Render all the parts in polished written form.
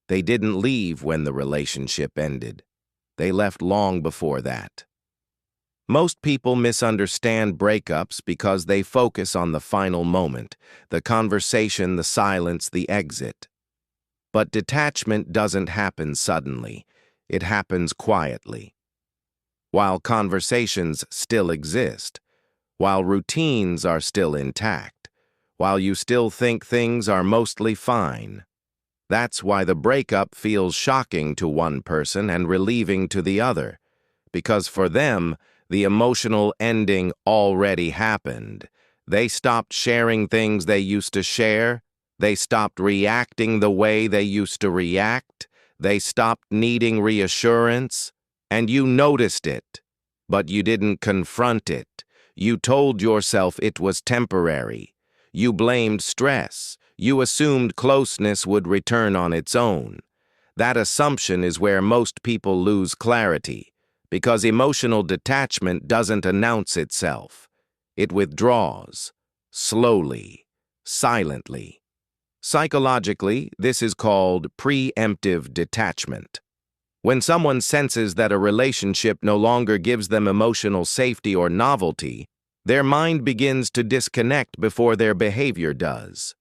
They didn't leave when the relationship ended. They left long before that. Most people misunderstand breakups because they focus on the final moment, the conversation, the silence, the exit. But detachment doesn't happen suddenly. It happens quietly. While conversations still exist, while routines are still intact, while you still think things are mostly fine. That's why the breakup feels shocking to one person and relieving to the other, because for them, the emotional ending already happened. They stopped sharing things they used to share. They stopped reacting the way they used to react. They stopped needing reassurance. And you noticed it, but you didn't confront it. You told yourself it was temporary. You blamed stress. You assumed closeness would return on its own. That assumption is where most people lose clarity, because emotional detachment doesn't announce itself. It withdraws, slowly, silently. Psychologically, this is called preemptive detachment. When someone senses that a relationship no longer gives them emotional safety or novelty, their mind begins to disconnect before their behavior does.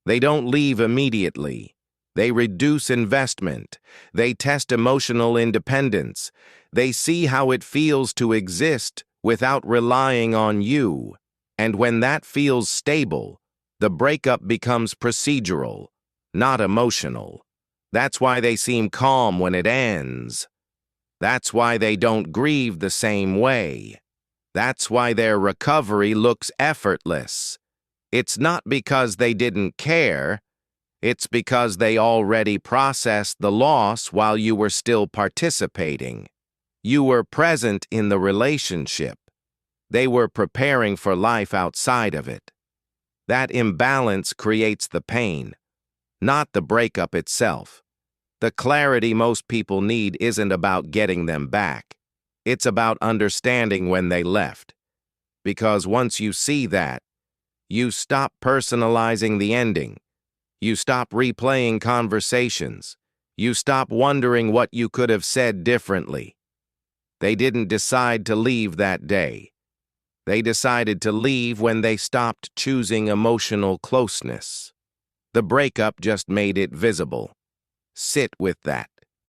They don't leave immediately. They reduce investment. They test emotional independence. They see how it feels to exist without relying on you. And when that feels stable, the breakup becomes procedural, not emotional. That's why they seem calm when it ends. That's why they don't grieve the same way. That's why their recovery looks effortless. It's not because they didn't care. It's because they already processed the loss while you were still participating. You were present in the relationship. They were preparing for life outside of it. That imbalance creates the pain, not the breakup itself. The clarity most people need isn't about getting them back. It's about understanding when they left. Because once you see that, you stop personalizing the ending. You stop replaying conversations. You stop wondering what you could have said differently. They didn't decide to leave that day. They decided to leave when they stopped choosing emotional closeness. The breakup just made it visible. Sit with that.